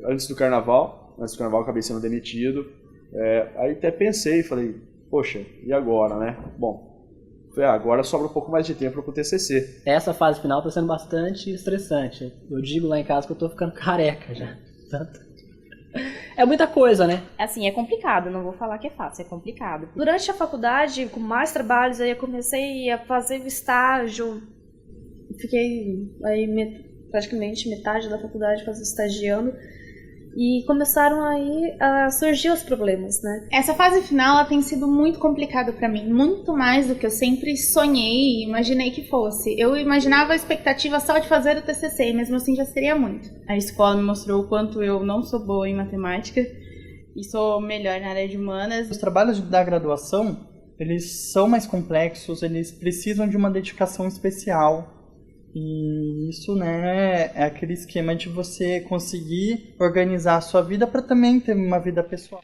antes do carnaval acabei sendo demitido. Aí até pensei, falei, poxa, e agora, né? Bom, agora sobra um pouco mais de tempo para o TCC. Essa fase final está sendo bastante estressante. Eu digo lá em casa que eu estou ficando careca já. É muita coisa, né? Assim, é complicado, não vou falar que é fácil, é complicado. Durante a faculdade, com mais trabalhos, aí eu comecei a fazer estágio. Fiquei aí praticamente metade da faculdade estagiando. E começaram aí a surgir os problemas, né? Essa fase final ela tem sido muito complicada para mim, muito mais do que eu sempre sonhei e imaginei que fosse. Eu imaginava a expectativa só de fazer o TCC, e mesmo assim já seria muito. A escola me mostrou o quanto eu não sou boa em matemática e sou melhor na área de humanas. Os trabalhos da graduação, eles são mais complexos, eles precisam de uma dedicação especial. E isso, né, é aquele esquema de você conseguir organizar a sua vida para também ter uma vida pessoal.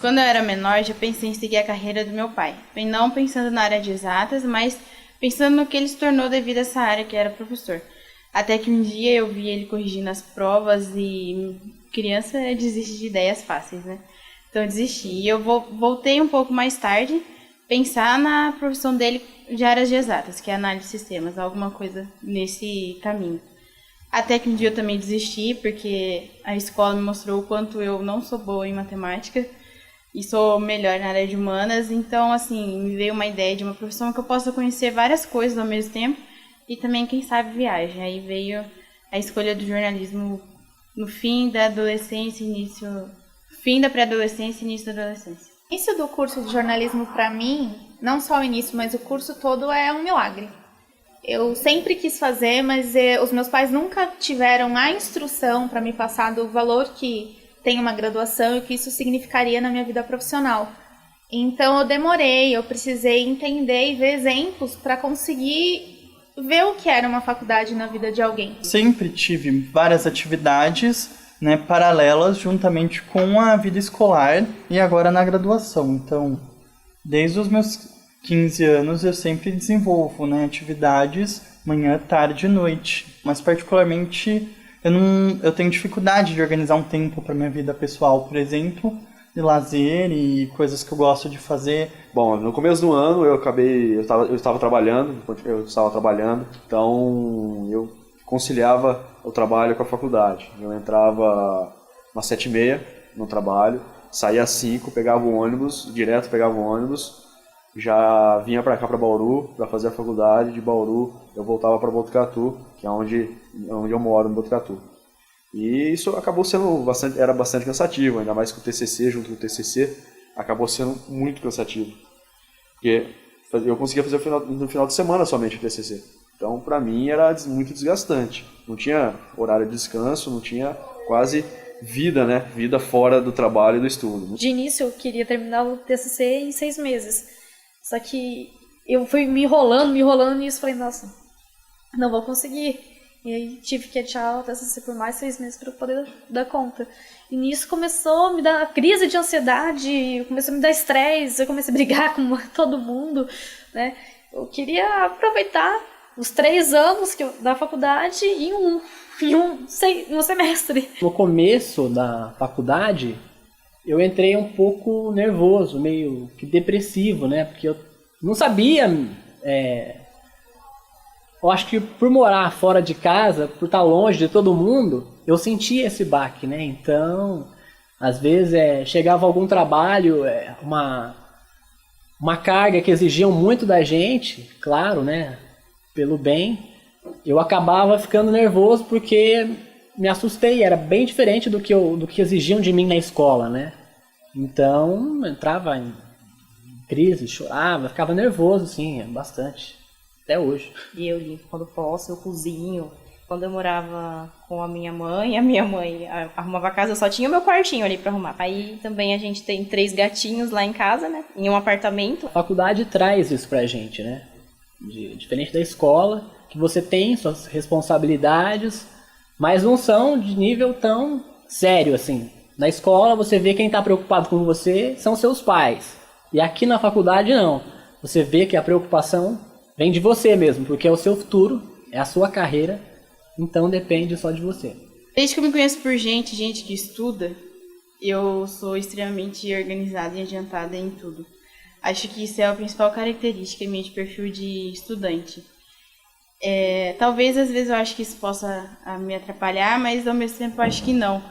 Quando eu era menor, já pensei em seguir a carreira do meu pai. Bem, não pensando na área de exatas, mas pensando no que ele se tornou devido a essa área, que era professor. Até que um dia eu vi ele corrigindo as provas e criança desiste de ideias fáceis, né? Então eu desisti. E eu voltei um pouco mais tarde, pensar na profissão dele de áreas de exatas, que é análise de sistemas, alguma coisa nesse caminho. Até que um dia eu também desisti, porque a escola me mostrou o quanto eu não sou boa em matemática e sou melhor na área de humanas. Então, assim, me veio uma ideia de uma profissão que eu possa conhecer várias coisas ao mesmo tempo e também, quem sabe, viagem. Aí veio a escolha do jornalismo no fim da adolescência, fim da pré-adolescência e início da adolescência. O início do curso de jornalismo, para mim, não só o início, mas o curso todo é um milagre. Eu sempre quis fazer, mas os meus pais nunca tiveram a instrução para me passar do valor que tem uma graduação e o que isso significaria na minha vida profissional. Então eu demorei, eu precisei entender e ver exemplos para conseguir ver o que era uma faculdade na vida de alguém. Sempre tive várias atividades, né, paralelas juntamente com a vida escolar e agora na graduação. Então, desde os meus 15 anos eu sempre desenvolvo, né, atividades manhã, tarde e noite. Mas particularmente eu tenho dificuldade de organizar um tempo para minha vida pessoal, por exemplo, de lazer e coisas que eu gosto de fazer. Bom, no começo do ano eu estava trabalhando, então eu conciliava o trabalho com a faculdade. Eu entrava às 7h30 no trabalho, saía às 5, pegava o ônibus, já vinha para cá, para Bauru, para fazer a faculdade. De Bauru eu voltava para Botucatu, que é onde eu moro, em Botucatu. E isso acabou sendo era bastante cansativo, ainda mais com o TCC, junto com o TCC, acabou sendo muito cansativo. Porque eu conseguia fazer no final de semana somente o TCC. Então, para mim, era muito desgastante. Não tinha horário de descanso, não tinha quase vida, né? Vida fora do trabalho e do estudo. De início, eu queria terminar o TCC em 6 meses. Só que eu fui me enrolando nisso, falei, nossa, não vou conseguir. E aí tive que adiar o TCC por mais 6 meses para poder dar conta. E nisso começou a me dar crise de ansiedade, começou a me dar estresse, eu comecei a brigar com todo mundo, né? Eu queria aproveitar os 3 anos da faculdade em um semestre. No começo da faculdade, eu entrei um pouco nervoso, meio que depressivo, né? Porque eu não sabia... Eu acho que por morar fora de casa, por estar longe de todo mundo, eu sentia esse baque, né? Então, às vezes chegava algum trabalho, uma carga que exigiam muito da gente, claro, né? Pelo bem, eu acabava ficando nervoso porque me assustei, era bem diferente do que exigiam de mim na escola, né? Então, eu entrava em crise, chorava, ficava nervoso, sim, bastante. Até hoje. E eu limpo quando posso, eu cozinho. Quando eu morava com a minha mãe arrumava a casa, eu só tinha o meu quartinho ali pra arrumar. Aí também a gente tem 3 gatinhos lá em casa, né? Em um apartamento. A faculdade traz isso pra gente, né? Diferente da escola, que você tem suas responsabilidades, mas não são de nível tão sério assim. Na escola, você vê quem está preocupado com você são seus pais. E aqui na faculdade, não. Você vê que a preocupação vem de você mesmo, porque é o seu futuro, é a sua carreira, então depende só de você. Desde que eu me conheço por gente que estuda, eu sou extremamente organizada e adiantada em tudo. Acho que isso é a principal característica minha de perfil de estudante. Talvez às vezes eu acho que isso possa me atrapalhar, mas ao mesmo tempo eu acho que não.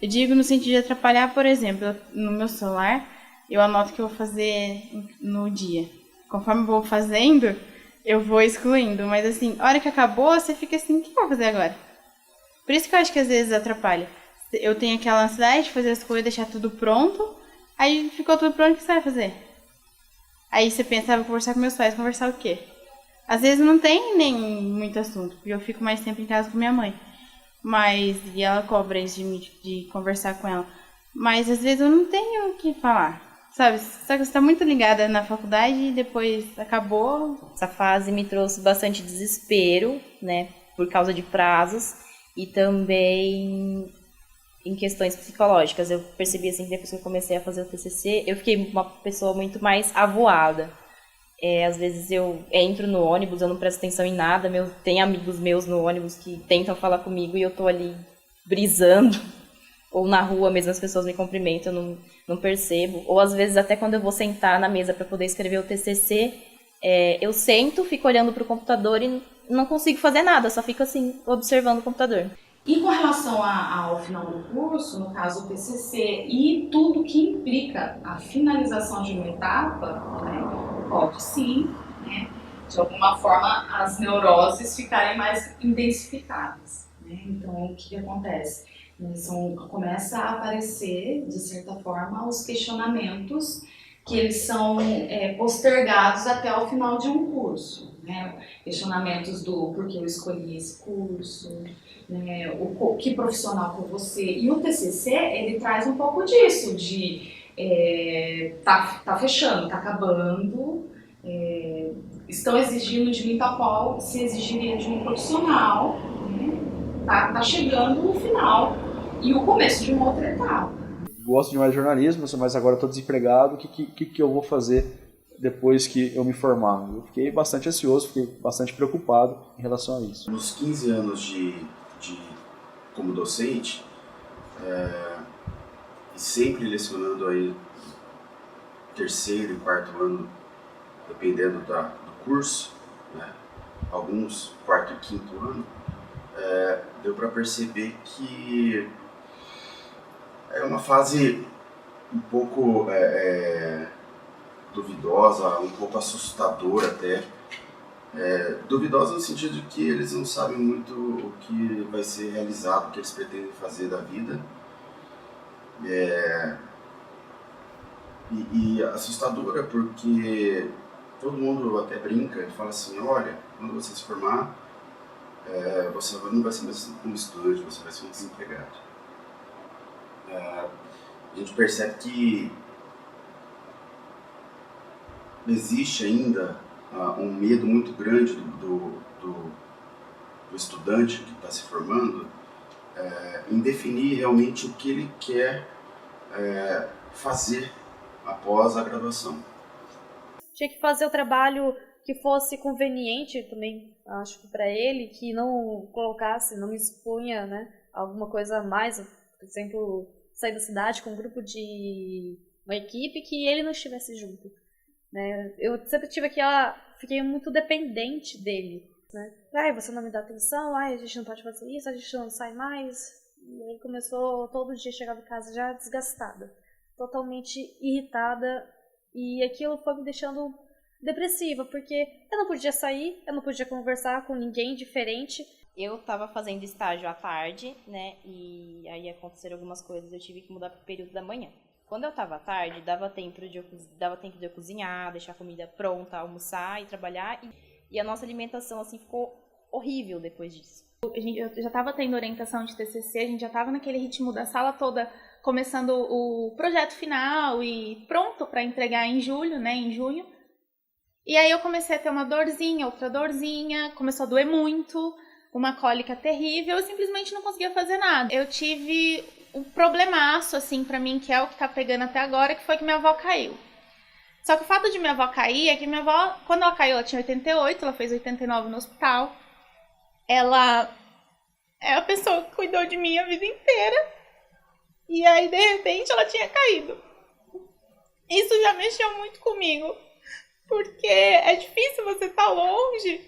Eu digo no sentido de atrapalhar, por exemplo, no meu celular, eu anoto o que eu vou fazer no dia. Conforme eu vou fazendo, eu vou excluindo. Mas assim, a hora que acabou, você fica assim, o que eu vou fazer agora? Por isso que eu acho que às vezes atrapalha. Eu tenho aquela ansiedade de fazer as coisas, deixar tudo pronto, aí ficou tudo pronto, o que você vai fazer? Aí você pensa, vou conversar com meus pais, conversar o quê? Às vezes não tem nem muito assunto, porque eu fico mais tempo em casa com minha mãe. E ela cobra isso de mim, de conversar com ela. Mas às vezes eu não tenho o que falar, sabe? Só que você tá muito ligada na faculdade e depois acabou. Essa fase me trouxe bastante desespero, né? Por causa de prazos e também em questões psicológicas. Eu percebi assim que depois que eu comecei a fazer o TCC, eu fiquei uma pessoa muito mais avoada. Às vezes eu entro no ônibus, eu não presto atenção em nada, tem amigos meus no ônibus que tentam falar comigo e eu tô ali brisando, ou na rua mesmo as pessoas me cumprimentam, eu não percebo, ou às vezes até quando eu vou sentar na mesa para poder escrever o TCC, eu sento, fico olhando pro computador e não consigo fazer nada, só fico assim, observando o computador. E com relação ao final do curso, no caso o TCC, e tudo que implica a finalização de uma etapa, né, pode sim, né, de alguma forma, as neuroses ficarem mais intensificadas. Né? Então, o que acontece? Começa a aparecer, de certa forma, os questionamentos que eles são postergados até o final de um curso. Né? Questionamentos do porquê eu escolhi esse curso, né? Que profissional que eu vou ser. E o TCC, ele traz um pouco disso, de tá fechando, tá acabando, estão exigindo de mim tal qual se exigiria de um profissional, né? Tá chegando o final e o começo de uma outra etapa. Gosto demais de jornalismo, mas agora estou desempregado, o que eu vou fazer depois que eu me formar? Eu fiquei bastante ansioso, fiquei bastante preocupado em relação a isso. Nos 15 anos como docente, e sempre lecionando aí terceiro e quarto ano, dependendo do curso, né? Alguns quarto e quinto ano, deu para perceber que é uma fase um pouco duvidosa, um pouco assustadora até. Duvidosa no sentido de que eles não sabem muito o que vai ser realizado, o que eles pretendem fazer da vida. E assustadora porque todo mundo até brinca e fala assim, olha, quando você se formar, você não vai ser mais um estudante, você vai ser um desempregado. A gente percebe que existe ainda um medo muito grande do estudante que está se formando em definir realmente o que ele quer fazer após a graduação. Tinha que fazer o trabalho que fosse conveniente também, acho que para ele, que não colocasse, não me expunha, né, alguma coisa a mais, por exemplo, sair da cidade com um grupo de uma equipe que ele não estivesse junto. Né? Eu sempre tive fiquei muito dependente dele. Né? Você não me dá atenção, a gente não pode fazer isso, a gente não sai mais. E ele começou, todo dia chegava em casa já desgastada, totalmente irritada, e aquilo foi me deixando depressiva, porque eu não podia sair, eu não podia conversar com ninguém diferente. Eu estava fazendo estágio à tarde, né, e aí aconteceram algumas coisas, eu tive que mudar para o período da manhã. Quando eu estava à tarde, dava tempo de eu cozinhar, deixar a comida pronta, almoçar e trabalhar, e a nossa alimentação, assim, ficou horrível depois disso. Eu já estava tendo orientação de TCC, a gente já estava naquele ritmo da sala toda, começando o projeto final e pronto para entregar em julho, né, em junho. E aí eu comecei a ter uma dorzinha, outra dorzinha, começou a doer muito, uma cólica terrível, eu simplesmente não conseguia fazer nada. Eu tive um problemaço, assim, pra mim, que é o que tá pegando até agora, que foi que minha avó caiu. Só que o fato de minha avó cair é que minha avó, quando ela caiu, ela tinha 88, ela fez 89 no hospital. Ela é a pessoa que cuidou de mim a vida inteira. E aí, de repente, ela tinha caído. Isso já mexeu muito comigo. Porque é difícil você estar longe,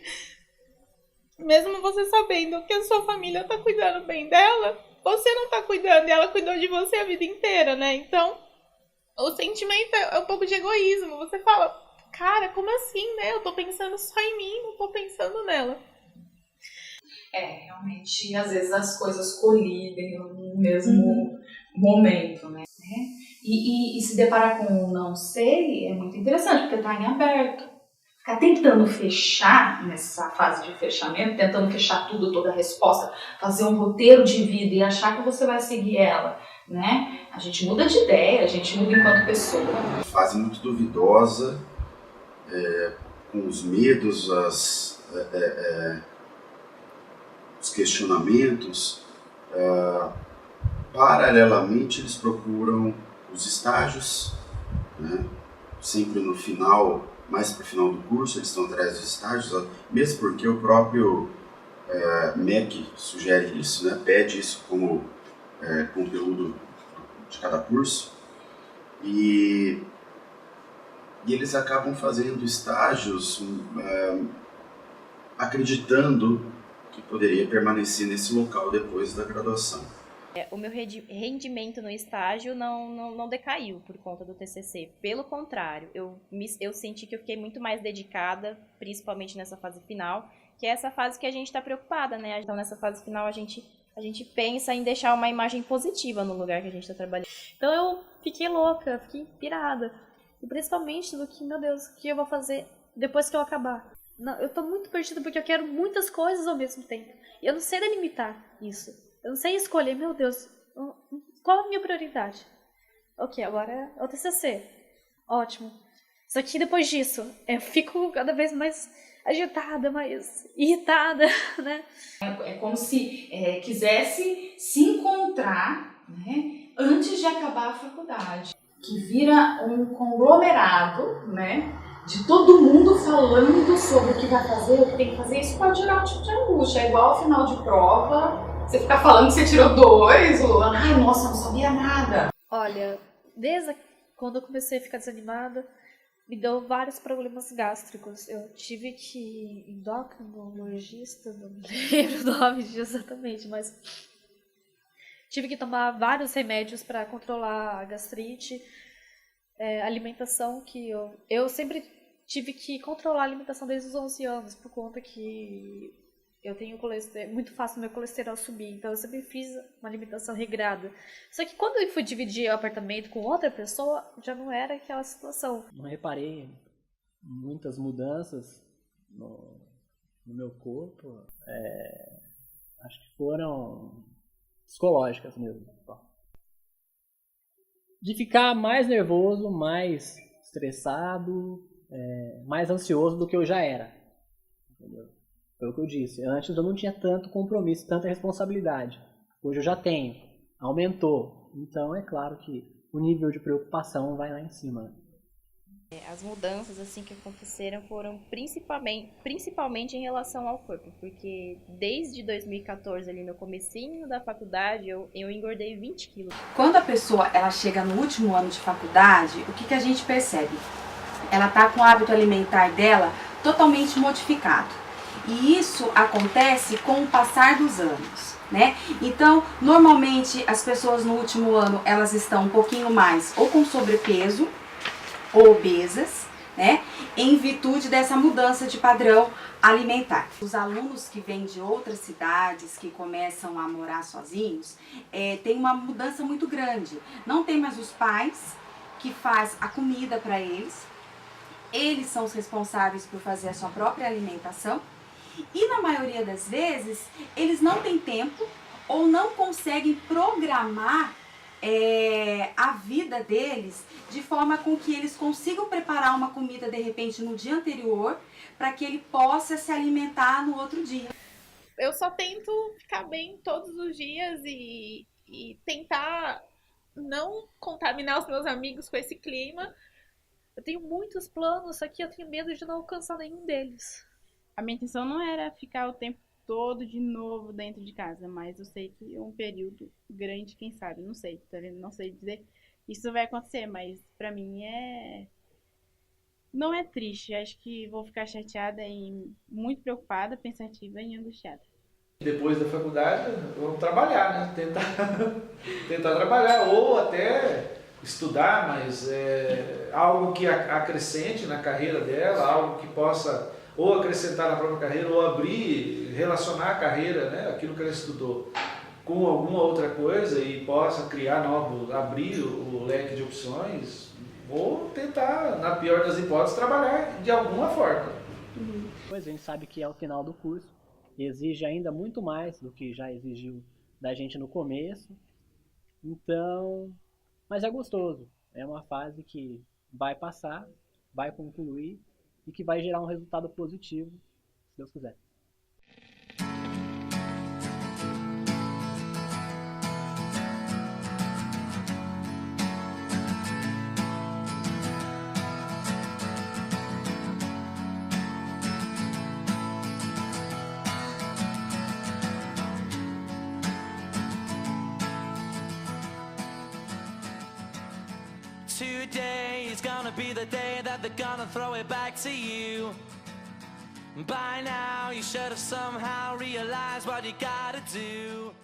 mesmo você sabendo que a sua família tá cuidando bem dela, você não tá cuidando e ela cuidou de você a vida inteira, né? Então, o sentimento é um pouco de egoísmo. Você fala, cara, como assim, né? Eu tô pensando só em mim, não tô pensando nela. Realmente, às vezes as coisas colidem no mesmo momento, né? E se deparar com um não sei é muito interessante, porque tá em aberto. Ficar tentando fechar nessa fase de fechamento, tentando fechar tudo, toda a resposta, fazer um roteiro de vida e achar que você vai seguir ela, né? A gente muda de ideia, a gente muda enquanto pessoa. Fase muito duvidosa, com os medos, os questionamentos. Paralelamente, eles procuram os estágios, né? Sempre no final, mais para o final do curso, eles estão atrás dos estágios, mesmo porque o próprio MEC sugere isso, né? Pede isso como conteúdo de cada curso, e eles acabam fazendo estágios acreditando que poderia permanecer nesse local depois da graduação. O meu rendimento no estágio não decaiu por conta do TCC. Pelo contrário, eu senti que eu fiquei muito mais dedicada, principalmente nessa fase final, que é essa fase que a gente está preocupada, né? Então, nessa fase final, a gente pensa em deixar uma imagem positiva no lugar que a gente está trabalhando. Então, eu fiquei louca, fiquei pirada. E principalmente do que, meu Deus, o que eu vou fazer depois que eu acabar? Não, eu tô muito perdida porque eu quero muitas coisas ao mesmo tempo. E eu não sei delimitar isso. Eu não sei escolher, meu Deus, qual é a minha prioridade? Ok, agora é o TCC. Ótimo. Só que depois disso, eu fico cada vez mais agitada, mais irritada, né? É como se quisesse se encontrar, né, antes de acabar a faculdade. Que vira um conglomerado, né, de todo mundo falando sobre o que vai fazer, o que tem que fazer. Isso pode gerar um tipo de angústia. É igual ao final de prova, você ficar falando que você tirou 2, ou ai, nossa, não sabia nada. Olha, desde quando eu comecei a ficar desanimada, me deu vários problemas gástricos. Eu tive que ir endocrinologista, não me lembro o nome exatamente, mas tive que tomar vários remédios para controlar a gastrite, alimentação, que eu sempre tive que controlar a alimentação desde os 11 anos, por conta que eu tenho colesterol, muito fácil meu colesterol subir, então eu sempre fiz uma alimentação regrada. Só que quando eu fui dividir o apartamento com outra pessoa, já não era aquela situação. Não reparei muitas mudanças no meu corpo. Acho que foram psicológicas mesmo. De ficar mais nervoso, mais estressado, mais ansioso do que eu já era. Entendeu? Foi o que eu disse. Antes eu não tinha tanto compromisso, tanta responsabilidade. Hoje eu já tenho. Aumentou. Então é claro que o nível de preocupação vai lá em cima. As mudanças assim que aconteceram foram principalmente em relação ao corpo, porque desde 2014, ali no comecinho da faculdade, eu engordei 20 quilos. Quando a pessoa ela chega no último ano de faculdade, o que a gente percebe? Ela está com o hábito alimentar dela totalmente modificado. E isso acontece com o passar dos anos, né? Então, normalmente as pessoas no último ano, elas estão um pouquinho mais ou com sobrepeso ou obesas, né? Em virtude dessa mudança de padrão alimentar. Os alunos que vêm de outras cidades, que começam a morar sozinhos, tem uma mudança muito grande. Não tem mais os pais que faz a comida para eles. Eles são os responsáveis por fazer a sua própria alimentação. E na maioria das vezes, eles não têm tempo ou não conseguem programar a vida deles de forma com que eles consigam preparar uma comida de repente no dia anterior para que ele possa se alimentar no outro dia. Eu só tento ficar bem todos os dias e e tentar não contaminar os meus amigos com esse clima. Eu tenho muitos planos, só que eu tenho medo de não alcançar nenhum deles. A minha intenção não era ficar o tempo todo de novo dentro de casa, mas eu sei que um período grande, quem sabe, não sei, tá vendo? Não sei dizer isso vai acontecer, mas pra mim não é triste. Acho que vou ficar chateada e muito preocupada, pensativa e angustiada. Depois da faculdade, vamos trabalhar, né? Tentar trabalhar ou até estudar, mas algo que acrescente na carreira dela, algo que possa ou acrescentar na própria carreira ou abrir, relacionar a carreira, né? Aquilo que ela estudou com alguma outra coisa e possa criar novos, abrir o leque de opções ou tentar, na pior das hipóteses, trabalhar de alguma forma. Pois a gente sabe que é o final do curso, exige ainda muito mais do que já exigiu da gente no começo, então, mas é gostoso, é uma fase que vai passar, vai concluir e que vai gerar um resultado positivo, se Deus quiser. Today is gonna be the day that they're gonna throw it back to you. By now you should have somehow realized what you gotta do.